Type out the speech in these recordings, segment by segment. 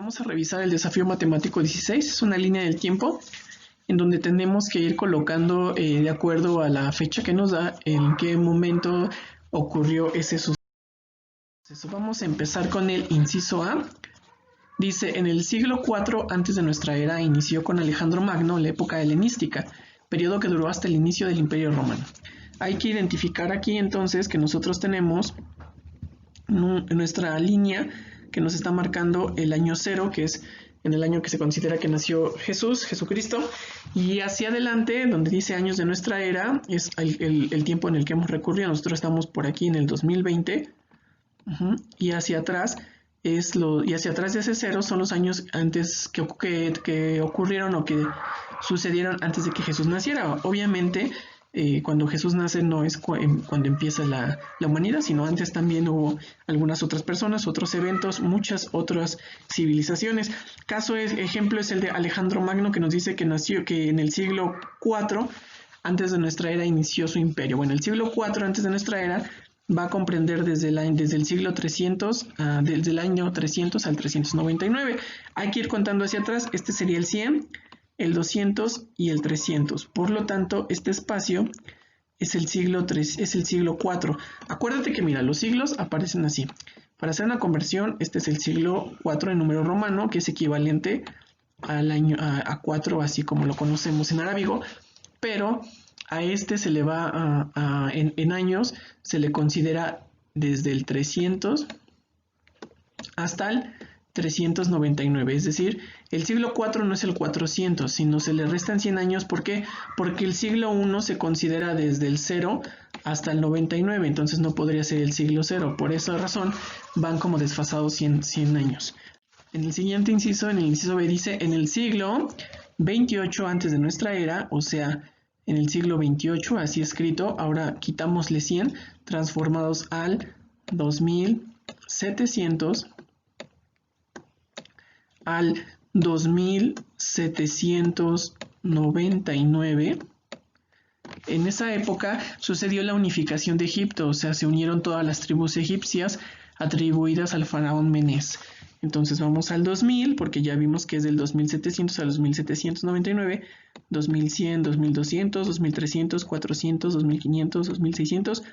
Vamos a revisar el desafío matemático 16, es una línea del tiempo en donde tenemos que ir colocando de acuerdo a la fecha que nos da en qué momento ocurrió ese suceso. Vamos a empezar con el inciso A. Dice, en el siglo IV antes de nuestra era inició con Alejandro Magno la época helenística, periodo que duró hasta el inicio del Imperio Romano. Hay que identificar aquí entonces que nosotros tenemos nuestra línea que nos está marcando el año 0, que es en el año que se considera que nació Jesucristo, y hacia adelante, donde dice años de nuestra era, es el tiempo en el que hemos recurrido. Nosotros estamos por aquí en el 2020, y hacia atrás de ese 0 son los años antes que ocurrieron o que sucedieron antes de que Jesús naciera. Obviamente, cuando Jesús nace no es cuando empieza la humanidad, sino antes también hubo algunas otras personas, otros eventos, muchas otras civilizaciones. Ejemplo es el de Alejandro Magno, que nos dice que en el siglo IV antes de nuestra era inició su imperio. Bueno, el siglo IV antes de nuestra era va a comprender desde el siglo 300, desde el año 300 al 399. Hay que ir contando hacia atrás. Este sería el 100, el 200 y el 300. Por lo tanto, este espacio es el siglo IV. Acuérdate que, mira, los siglos aparecen así. Para hacer una conversión, este es el siglo IV en número romano, que es equivalente al año a 4, así como lo conocemos en arábigo, pero a este se le va en años, se le considera desde el 300 hasta el 399, es decir, el siglo IV no es el 400, sino se le restan 100 años. ¿Por qué? Porque el siglo I se considera desde el 0 hasta el 99, entonces no podría ser el siglo 0. Por esa razón van como desfasados 100 años. En el siguiente inciso, en el inciso B, dice, en el siglo 28 antes de nuestra era, o sea, en el siglo 28, así escrito, ahora quitámosle 100, transformados al 2700, al 2799. En esa época sucedió la unificación de Egipto, o sea, se unieron todas las tribus egipcias atribuidas al faraón Menés. Entonces vamos al 2000, porque ya vimos que es del 2700 al 2799, 2100, 2200, 2300, 400, 2500, 2600,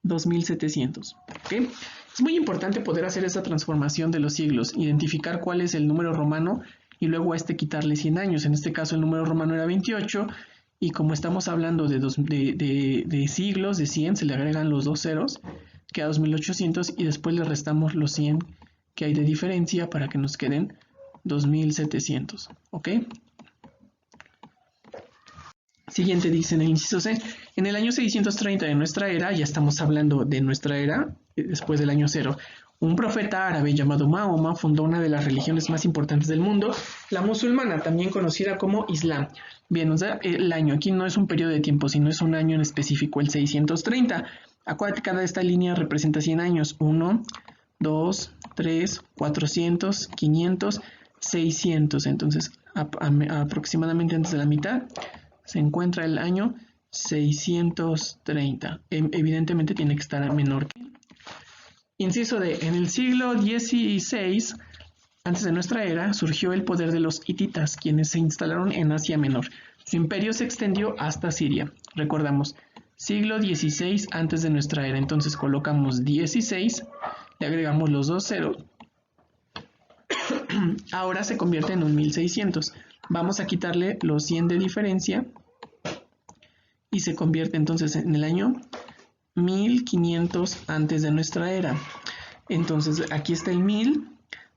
2700. ¿Okay? Es muy importante poder hacer esa transformación de los siglos, identificar cuál es el número romano y luego a este quitarle 100 años. En este caso el número romano era 28 y como estamos hablando de siglos, de 100, se le agregan los dos ceros, queda 2800 y después le restamos los 100 que hay de diferencia para que nos queden 2700. ¿Ok? Siguiente dice en el inciso C, en el año 630 de nuestra era, ya estamos hablando de nuestra era, después del año 0, un profeta árabe llamado Mahoma fundó una de las religiones más importantes del mundo, la musulmana, también conocida como Islam. Bien, nos da el año, aquí no es un periodo de tiempo, sino es un año en específico, el 630. Acuérdate, cada esta línea representa 100 años, 1, 2, 3, 400, 500, 600, entonces aproximadamente antes de la mitad se encuentra el año 630. Evidentemente tiene que estar menor que. Inciso D. En el siglo XVI, antes de nuestra era, surgió el poder de los hititas, quienes se instalaron en Asia Menor. Su imperio se extendió hasta Siria. Recordamos, siglo XVI antes de nuestra era. Entonces colocamos 16, le agregamos los dos ceros. Ahora se convierte en un 1600. Vamos a quitarle los 100 de diferencia y se convierte entonces en el año 1500 antes de nuestra era. Entonces aquí está el 1000.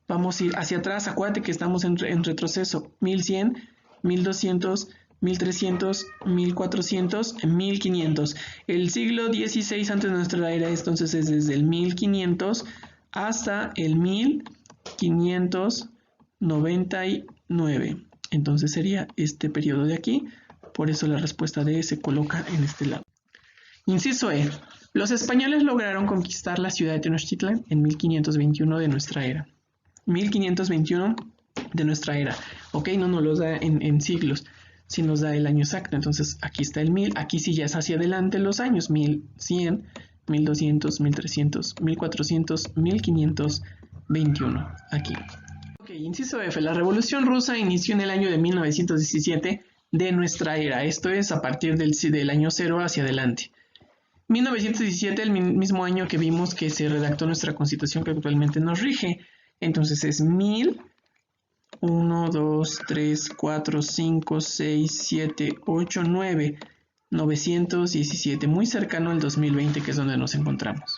Vamos a ir hacia atrás. Acuérdate que estamos en retroceso. 1100, 1200, 1300, 1400, 1500. El siglo XVI antes de nuestra era, entonces es desde el 1500 hasta el 1599. Entonces sería este periodo de aquí. Por eso la respuesta D se coloca en este lado. Inciso E. Los españoles lograron conquistar la ciudad de Tenochtitlan en 1521 de nuestra era. 1521 de nuestra era. Ok, no nos los da en siglos, si nos da el año exacto. Entonces aquí está el 1000. Aquí sí ya es hacia adelante los años. 1100, 1200, 1300, 1400, 1521. Aquí. Ok, Inciso F. La Revolución Rusa inició en el año de 1917 de nuestra era. Esto es a partir del año 0 hacia adelante. 1917, el mismo año que vimos que se redactó nuestra Constitución que actualmente nos rige. Entonces es 1000, 1, 2, 3, 4, 5, 6, 7, 8, 9, 917. Muy cercano al 2020, que es donde nos encontramos.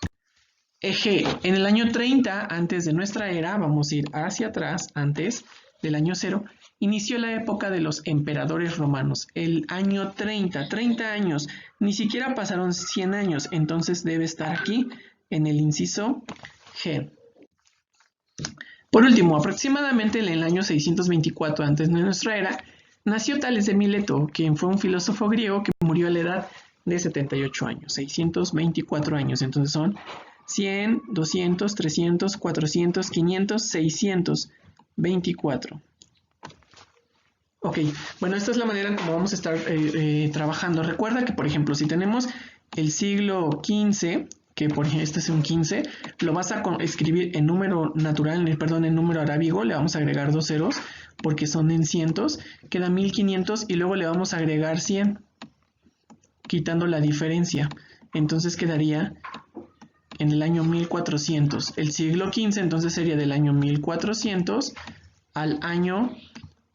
Eje, en el año 30 antes de nuestra era, vamos a ir hacia atrás, antes del año 0, inició la época de los emperadores romanos. El año 30 años, ni siquiera pasaron 100 años, entonces debe estar aquí en el inciso G. Por último, aproximadamente en el año 624 antes de nuestra era, nació Tales de Mileto, quien fue un filósofo griego que murió a la edad de 78 años, 624 años, entonces son 100, 200, 300, 400, 500, 624. Ok, bueno, esta es la manera en cómo vamos a estar trabajando. Recuerda que, por ejemplo, si tenemos el siglo XV, que por ejemplo este es un 15, lo vas a escribir en número natural, en número arábigo, le vamos a agregar 2 ceros porque son en cientos, queda 1500 y luego le vamos a agregar 100, quitando la diferencia. Entonces quedaría en el año 1400. El siglo XV entonces sería del año 1400 al año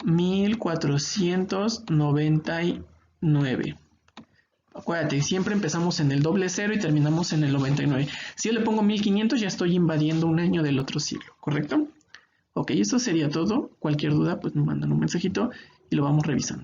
1499. Acuérdate, siempre empezamos en el doble cero y terminamos en el 99. Si yo le pongo 1500 ya estoy invadiendo un año del otro siglo, ¿correcto? Ok, eso sería todo. Cualquier duda pues me mandan un mensajito y lo vamos revisando.